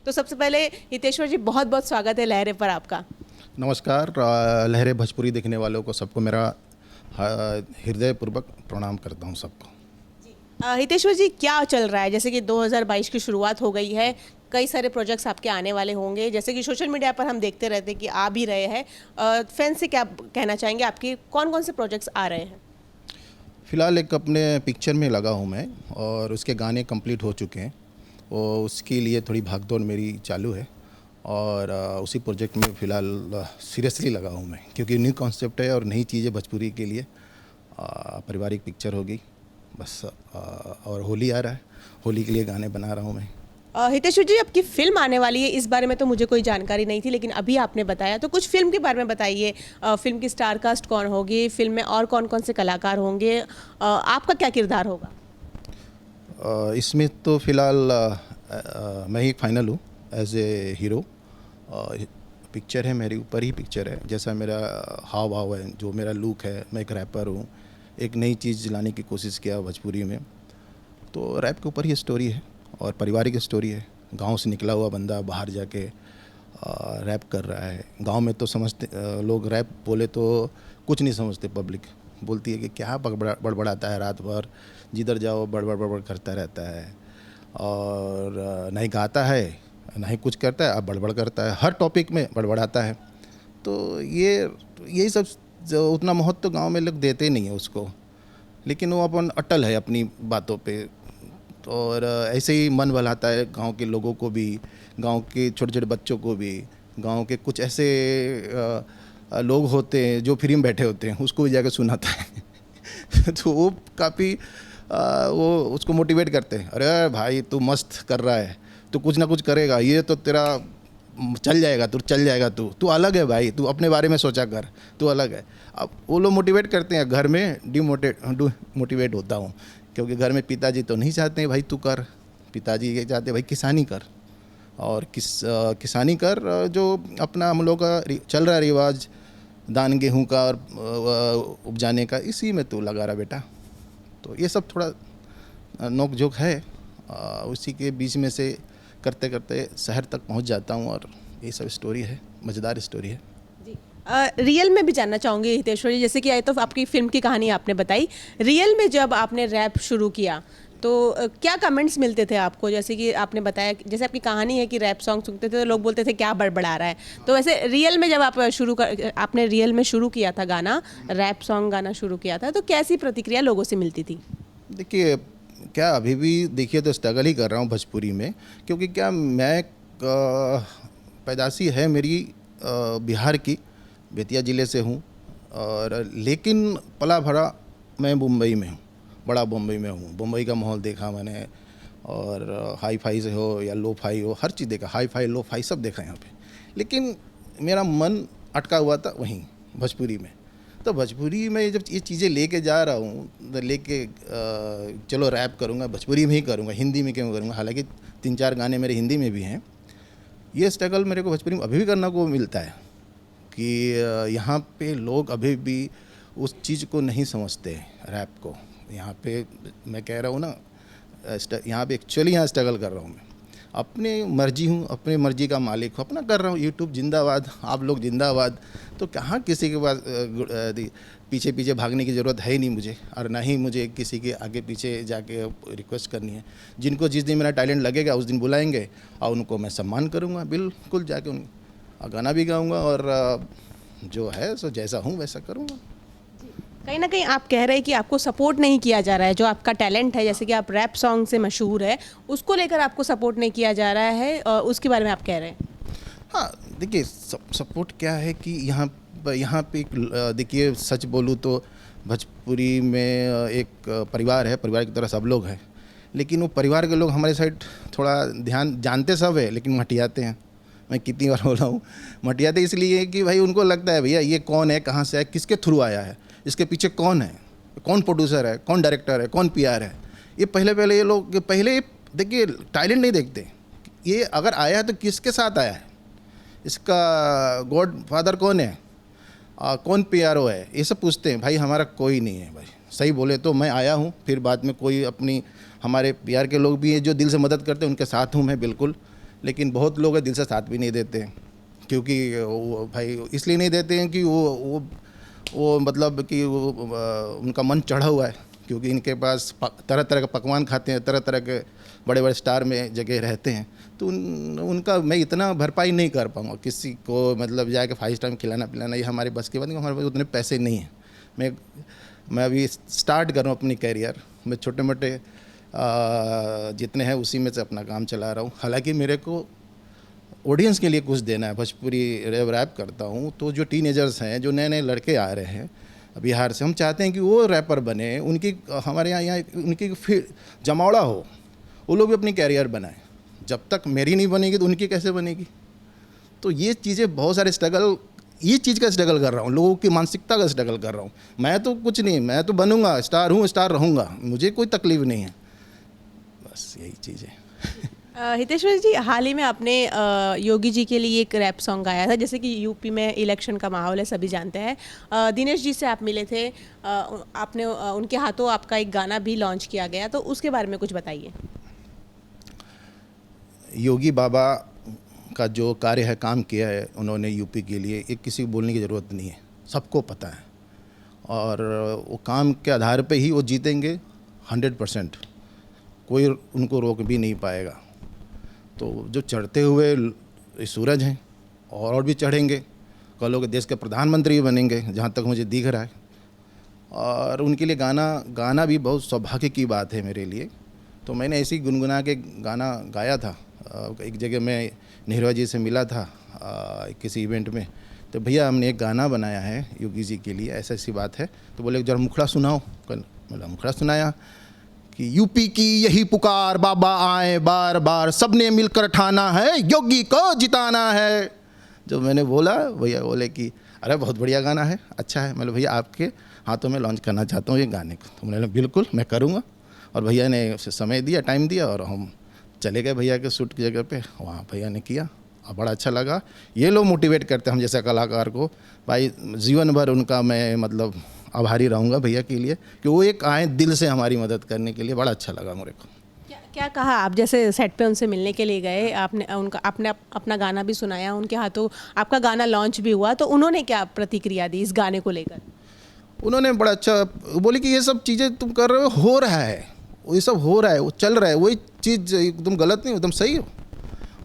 तो सबसे पहले हितेश्वर जी, बहुत बहुत स्वागत है लहरे पर आपका। नमस्कार। लहरे भोजपुरी देखने वालों को सबको मेरा हृदयपूर्वक प्रणाम करता हूँ सबको। हितेश्वर जी, क्या चल रहा है? जैसे कि 2022 की शुरुआत हो गई है, कई सारे प्रोजेक्ट्स आपके आने वाले होंगे, जैसे कि सोशल मीडिया पर हम देखते रहते हैं कि आ भी रहे हैं। फैन से क्या कहना चाहेंगे, आपके कौन कौन से प्रोजेक्ट्स आ रहे हैं? फ़िलहाल एक अपने पिक्चर में लगा हूँ मैं, और उसके गाने कंप्लीट हो चुके हैं। और उसके लिए थोड़ी भागदौड़ मेरी चालू है, और उसी प्रोजेक्ट में फ़िलहाल सीरियसली लगा हूँ मैं, क्योंकि न्यू कॉन्सेप्ट है और नई चीज़ें भोजपुरी के लिए। पारिवारिक पिक्चर होगी बस। और होली आ रहा है, होली के लिए गाने बना रहा हूँ मैं। हितेश्वर जी, आपकी फिल्म आने वाली है, इस बारे में तो मुझे कोई जानकारी नहीं थी, लेकिन अभी आपने बताया, तो कुछ फिल्म के बारे में बताइए। फिल्म की स्टार कास्ट कौन होगी, फिल्म में और कौन कौन से कलाकार होंगे, आपका क्या किरदार होगा? इसमें तो फ़िलहाल मैं ही फाइनल हूँ एज ए हीरो। पिक्चर है मेरे ऊपर ही पिक्चर है, जैसा मेरा हाव भाव है, जो मेरा लुक है। मैं एक रैपर हूँ, एक नई चीज़ लाने की कोशिश किया भोजपुरी में। तो रैप के ऊपर ही स्टोरी है और पारिवारिक स्टोरी है। गांव से निकला हुआ बंदा बाहर जाके रैप कर रहा है। गांव में तो समझते लोग रैप बोले तो कुछ नहीं समझते। पब्लिक बोलती है कि क्या बड़बड़ाता है रात भर, जिधर जाओ बड़बड़ बड़बड़ करता रहता है, और नहीं गाता है, नहीं कुछ करता है, अब बड़बड़ करता है, हर टॉपिक में बड़बड़ाता है। तो यही सब जो उतना महत्व तो गांव में लोग देते नहीं है उसको, लेकिन वो अपन अटल है अपनी बातों पे। और ऐसे ही मन बहलाता है गांव के लोगों को भी, गांव के छोटे छोटे बच्चों को भी। गांव के कुछ ऐसे लोग होते हैं जो फ्री में बैठे होते हैं, उसको भी जाकर सुनाता है। तो वो काफ़ी वो उसको मोटिवेट करते हैं। अरे भाई तू मस्त कर रहा है, तू कुछ ना कुछ करेगा, ये तो तेरा चल जाएगा, तू चल जाएगा, तू अलग है भाई, तू अपने बारे में सोचा कर, तू अलग है। अब वो लोग मोटिवेट करते हैं। घर में मोटिवेट होता हूँ, क्योंकि घर में पिताजी तो नहीं चाहते हैं भाई तू कर। पिताजी ये चाहते भाई किसानी कर, और किसानी कर। जो अपना हम लोग का चल रहा है रिवाज, दान गेहूँ का और उपजाने का, इसी में तू लगा रहा बेटा। तो ये सब थोड़ा नोक झोंक है, उसी के बीच में से करते करते शहर तक पहुंच जाता हूं। और ये सब स्टोरी है, मज़ेदार स्टोरी है। जी। रियल में भी जानना चाहूँगी हितेश्वर जी, जैसे कि आए तो आपकी फिल्म की कहानी आपने बताई, रियल में जब आपने रैप शुरू किया तो क्या कमेंट्स मिलते थे आपको? जैसे कि आपने बताया, जैसे आपकी कहानी है कि रैप सॉन्ग सुनते थे तो लोग बोलते थे क्या बड़बड़ा रहा है, तो वैसे रियल में जब आपने रियल में शुरू किया था गाना, रैप सॉन्ग गाना शुरू किया था, तो कैसी प्रतिक्रिया लोगों से मिलती थी? देखिए, क्या अभी भी देखिए तो स्ट्रगल ही कर रहा हूँ भोजपुरी में, क्योंकि क्या मैं पैदाशी है मेरी बिहार की, बेतिया ज़िले से हूँ। और लेकिन पला भरा मैं मुंबई में हूँ, बड़ा मुंबई में हूँ। मुंबई का माहौल देखा मैंने, और हाई फाई से हो या लो फाई हो, हर चीज़ देखा। हाई फाई लो फाई सब देखा यहाँ पे, लेकिन मेरा मन अटका हुआ था वहीं भोजपुरी में। तो भोजपुरी में जब ये चीज़ें लेके जा रहा हूँ, लेके चलो रैप करूँगा, भोजपुरी में ही करूँगा, हिंदी में क्यों करूँगा? हालांकि 3-4 गाने मेरे हिंदी में भी हैं। ये स्ट्रगल मेरे को भोजपुरी में अभी भी करना को मिलता है, कि यहाँ पे लोग अभी भी उस चीज़ को नहीं समझते रैप को। यहाँ पे मैं कह रहा हूँ ना, यहाँ पे एक्चुअली यहाँ स्ट्रगल कर रहा हूँ मैं। अपने मर्जी हूँ, अपने मर्जी का मालिक हूँ, अपना कर रहा हूँ। यूट्यूब जिंदाबाद, आप लोग जिंदाबाद। तो कहाँ किसी के पास पीछे पीछे भागने की ज़रूरत है ही नहीं मुझे, और ना ही मुझे किसी के आगे पीछे जाके रिक्वेस्ट करनी है। जिनको जिस दिन मेरा टैलेंट लगेगा उस दिन बुलाएंगे, और उनको मैं सम्मान करूँगा, बिल्कुल जाके उन गाना भी गाऊँगा, और जो है सो जैसा हूँ वैसा करूँगा। कहीं ना कहीं आप कह रहे हैं कि आपको सपोर्ट नहीं किया जा रहा है, जो आपका टैलेंट है, जैसे कि आप रैप सॉन्ग से मशहूर है, उसको लेकर आपको सपोर्ट नहीं किया जा रहा है, उसके बारे में आप कह रहे हैं? हाँ, देखिए सपोर्ट क्या है कि यहाँ पे देखिए, सच बोलूँ तो भोजपुरी में एक परिवार है, परिवार की तरह सब लोग हैं। लेकिन वो परिवार के लोग हमारे साइड थोड़ा ध्यान, जानते सब है लेकिन मटियाते हैं। मैं कितनी बार बोला हूँ, मटियाते इसलिए कि भाई उनको लगता है भैया ये कौन है, कहाँ से है, किसके थ्रू आया है, इसके पीछे कौन है, कौन प्रोड्यूसर है, कौन डायरेक्टर है, कौन पीआर है। ये पहले ये लोग पहले देखिए टैलेंट नहीं देखते, ये अगर आया है तो किसके साथ आया है, इसका गॉड फादर कौन है, कौन पीआरओ है, ये सब पूछते हैं। भाई हमारा कोई नहीं है भाई, सही बोले तो मैं आया हूँ, फिर बाद में कोई अपनी, हमारे पीआर के लोग भी हैं जो दिल से मदद करते हैं, उनके साथ हूँ मैं बिल्कुल। लेकिन बहुत लोग दिल से साथ भी नहीं देते हैं, क्योंकि वो भाई इसलिए नहीं देते हैं कि वो मतलब कि उनका मन चढ़ा हुआ है, क्योंकि इनके पास तरह तरह के पकवान खाते हैं, तरह तरह के बड़े बड़े स्टार में जगह रहते हैं, तो उनका मैं इतना भरपाई नहीं कर पाऊँगा किसी को, मतलब जाके 5 स्टार में खिलाना पिलाना, ये हमारे बस की बात नहीं, हमारे पास उतने पैसे नहीं हैं। मैं अभी स्टार्ट कर रहा हूँ अपनी कैरियर, मैं छोटे मोटे जितने हैं उसी में से अपना काम चला रहा हूँ। हालांकि मेरे को ऑडियंस के लिए कुछ देना है, भोजपुरी रैप करता हूँ, तो जो टीनेजर्स हैं, जो नए नए लड़के आ रहे हैं बिहार से, हम चाहते हैं कि वो रैपर बने, उनकी हमारे यहाँ उनकी फिर जमावड़ा हो, वो लोग भी अपनी कैरियर बनाएं। जब तक मेरी नहीं बनेगी तो उनकी कैसे बनेगी? तो ये चीज़ें बहुत सारे स्ट्रगल, ये चीज़ का स्ट्रगल कर रहा हूँ, लोगों की मानसिकता का स्ट्रगल कर रहा हूँ। मैं तो कुछ नहीं, मैं तो बनूंगा, स्टार हूँ, स्टार रहूँगा, मुझे कोई तकलीफ नहीं है, बस यही चीज़ है। हितेश्वर जी, हाल ही में आपने योगी जी के लिए एक रैप सॉन्ग गाया था, जैसे कि यूपी में इलेक्शन का माहौल है, सभी जानते हैं। दिनेश जी से आप मिले थे, आपने उनके हाथों आपका एक गाना भी लॉन्च किया गया, तो उसके बारे में कुछ बताइए। योगी बाबा का जो कार्य है, काम किया है उन्होंने यूपी के लिए, एक किसी को बोलने की ज़रूरत नहीं है, सबको पता है, और वो काम के आधार पे ही वो जीतेंगे 100%, कोई उनको रोक भी नहीं पाएगा। तो जो चढ़ते हुए सूरज हैं और भी चढ़ेंगे, कल लोग देश के प्रधानमंत्री भी बनेंगे, जहाँ तक मुझे दिख रहा है, और उनके लिए गाना भी बहुत सौभाग्य की बात है मेरे लिए। तो मैंने ऐसे ही गुनगुना के गाना गाया था। एक जगह मैं नेहरू जी से मिला था किसी इवेंट में, तो भैया हमने एक गाना बनाया है योगी जी के लिए, ऐसी ऐसी बात है। तो बोले जरा मुखड़ा सुनाओ, कल मतलब मुखड़ा सुनाया कि यूपी की यही पुकार, बाबा आए बार बार, सबने मिलकर ठाना है, योगी को जिताना है। जब मैंने बोला, भैया बोले कि अरे बहुत बढ़िया गाना है, अच्छा है। मतलब भैया आपके हाथों में लॉन्च करना चाहता हूँ ये गाने को। तो मैंने बिल्कुल मैं करूँगा, और भैया ने उसे समय दिया, टाइम दिया, और हम चले गए भैया के शूट की जगह पे, वहाँ भैया ने किया और बड़ा अच्छा लगा। ये लोग मोटिवेट करते हैं हम जैसे कलाकार को, भाई जीवन भर उनका मैं मतलब आभारी रहूँगा भैया के लिए, कि वो एक आए दिल से हमारी मदद करने के लिए, बड़ा अच्छा लगा मेरे को। क्या कहा आप, जैसे सेट पे उनसे मिलने के लिए गए, आपने अपना गाना भी सुनाया, उनके हाथों आपका गाना लॉन्च भी हुआ, तो उन्होंने क्या प्रतिक्रिया दी इस गाने को लेकर? उन्होंने बड़ा अच्छा बोले कि ये सब चीज़ें तुम कर रहे हो रहा है, ये सब हो रहा है, वो चल रहा है, वही चीज़ तुम गलत नहीं, एकदम सही हो।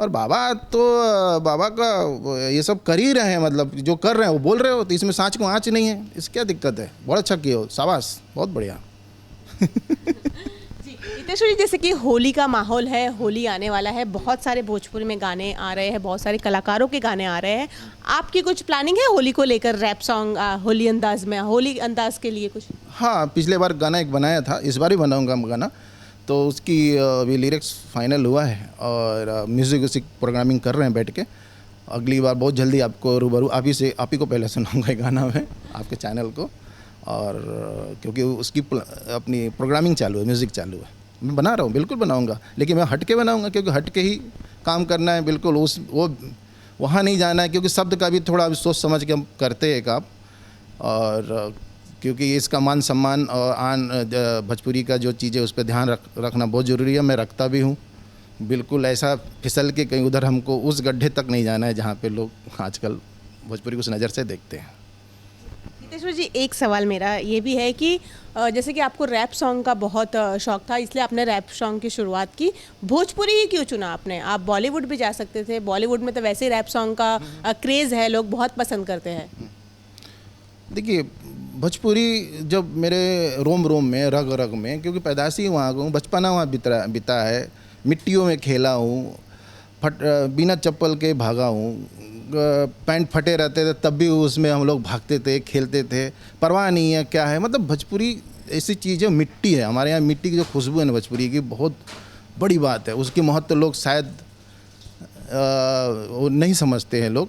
और बाबा का ये सब कर ही रहे हैं, मतलब जो कर रहे हैं वो बोल रहे हो, तो इसमें सांच को आँच नहीं है, इस क्या दिक्कत है? बहुत अच्छा किए हो, शाबाश, बहुत बढ़िया। हितेश्वर जी, जैसे कि होली का माहौल है, होली आने वाला है, बहुत सारे भोजपुरी में गाने आ रहे हैं, बहुत सारे कलाकारों के गाने आ रहे हैं, आपकी कुछ प्लानिंग है होली को लेकर, रैप सॉन्ग होली अंदाज में, होली अंदाज के लिए कुछ? हाँ, पिछले बार गाना एक बनाया था, इस बार ही बनाऊंगा गाना, तो उसकी अभी लिरिक्स फाइनल हुआ है, और म्यूज़िक प्रोग्रामिंग कर रहे हैं बैठ के। अगली बार बहुत जल्दी आपको रूबरू आप ही को पहले सुनाऊंगा ये गाना मैं आपके चैनल को, और क्योंकि उसकी अपनी प्रोग्रामिंग चालू है, म्यूज़िक चालू है, मैं बना रहा हूँ, बिल्कुल बनाऊंगा, लेकिन मैं हट के बनाऊंगा, क्योंकि हट के ही काम करना है, बिल्कुल वो वहाँ नहीं जाना है, क्योंकि शब्द का भी थोड़ा सोच समझ के हम करते हैं काम, और क्योंकि इसका मान सम्मान और भोजपुरी का जो चीज़ें उस पर ध्यान रखना बहुत ज़रूरी है, मैं रखता भी हूँ। बिल्कुल ऐसा फिसल के कहीं उधर हमको उस गड्ढे तक नहीं जाना है जहाँ पे लोग आजकल भोजपुरी को उस नज़र से देखते हैं। हितेश्वर जी, एक सवाल मेरा ये भी है कि जैसे कि आपको रैप सॉन्ग का बहुत शौक था, इसलिए आपने रैप सॉन्ग की शुरुआत की, भोजपुरी ही क्यों चुना आपने? आप बॉलीवुड भी जा सकते थे, बॉलीवुड में तो वैसे ही रैप सॉन्ग का क्रेज़ है, लोग बहुत पसंद करते हैं। देखिए, भोजपुरी जब मेरे रोम रोम में, रग रग में, क्योंकि पैदाशी वहाँ का हूँ, बचपना वहाँ बिता है, मिट्टियों में खेला हूँ, बिना चप्पल के भागा हूँ, पैंट फटे रहते थे तब भी उसमें हम लोग भागते थे, खेलते थे, परवाह नहीं है क्या है। मतलब भोजपुरी ऐसी चीज़ है, मिट्टी है हमारे यहाँ, मिट्टी की जो खुशबू है ना भोजपुरी की, बहुत बड़ी बात है, उसकी महत्व लोग शायद वो नहीं समझते हैं लोग,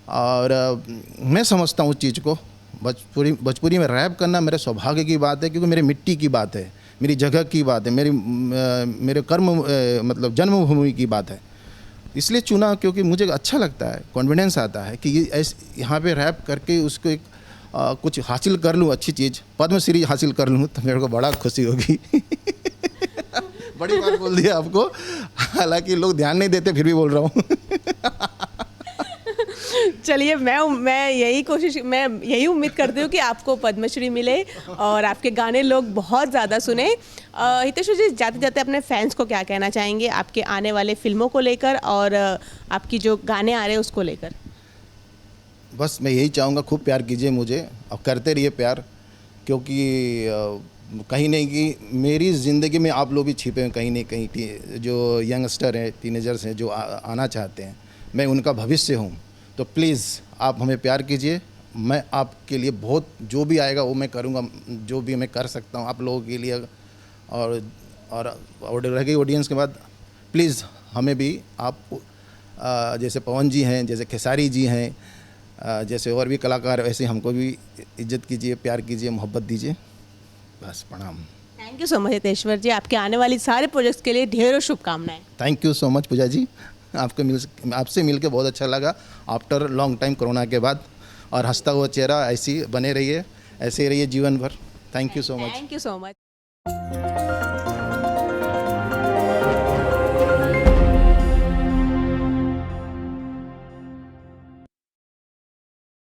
और मैं समझता हूँ उस चीज़ को। भोजपुरी में रैप करना मेरे सौभाग्य की बात है, क्योंकि मेरे मिट्टी की बात है, मेरी जगह की बात है, मेरे कर्म मतलब जन्मभूमि की बात है, इसलिए चुना, क्योंकि मुझे अच्छा लगता है, कॉन्फिडेंस आता है कि यहाँ पे रैप करके उसको एक कुछ हासिल कर लूँ, अच्छी चीज़, पद्मश्री हासिल कर लूँ, तो मेरे को बड़ा खुशी होगी। बड़ी बात बोल दिया आपको। हालांकि लोग ध्यान नहीं देते, फिर भी बोल रहा हूँ। चलिए, मैं यही उम्मीद करती हूँ कि आपको पद्मश्री मिले और आपके गाने लोग बहुत ज़्यादा सुने। हितेश्वर जी, जाते जाते अपने फैंस को क्या कहना चाहेंगे आपके आने वाले फिल्मों को लेकर और आपकी जो गाने आ रहे हैं उसको लेकर? बस मैं यही चाहूँगा, खूब प्यार कीजिए मुझे और करते रहिए प्यार, क्योंकि कहीं नहीं कि मेरी ज़िंदगी में आप लोग भी छिपे हैं कहीं नहीं कहीं। जो यंगस्टर हैं, टीनेजर्स हैं, जो आना चाहते हैं, मैं उनका भविष्य हूँ। तो प्लीज़ आप हमें प्यार कीजिए। मैं आपके लिए बहुत, जो भी आएगा वो मैं करूँगा, जो भी मैं कर सकता हूँ आप लोगों के लिए। और रह गई ऑडियंस के बाद, प्लीज़ हमें भी आप जैसे पवन जी हैं, जैसे खेसारी जी हैं, जैसे और भी कलाकार, वैसे हमको भी इज्जत कीजिए, प्यार कीजिए, मोहब्बत दीजिए। बस, प्रणाम। Thank you so much Hiteshwar ji, आपके आने वाली सारे प्रोजेक्ट्स के लिए ढेरों शुभकामनाएं। Thank you so much Pooja ji, आपसे मिल के बहुत अच्छा लगा आफ्टर लॉन्ग टाइम, कोरोना के बाद। और हंसता हुआ चेहरा ऐसे ही बने रहिए, ऐसे ही रहिए जीवन भर। Thank you so much. Thank you so much.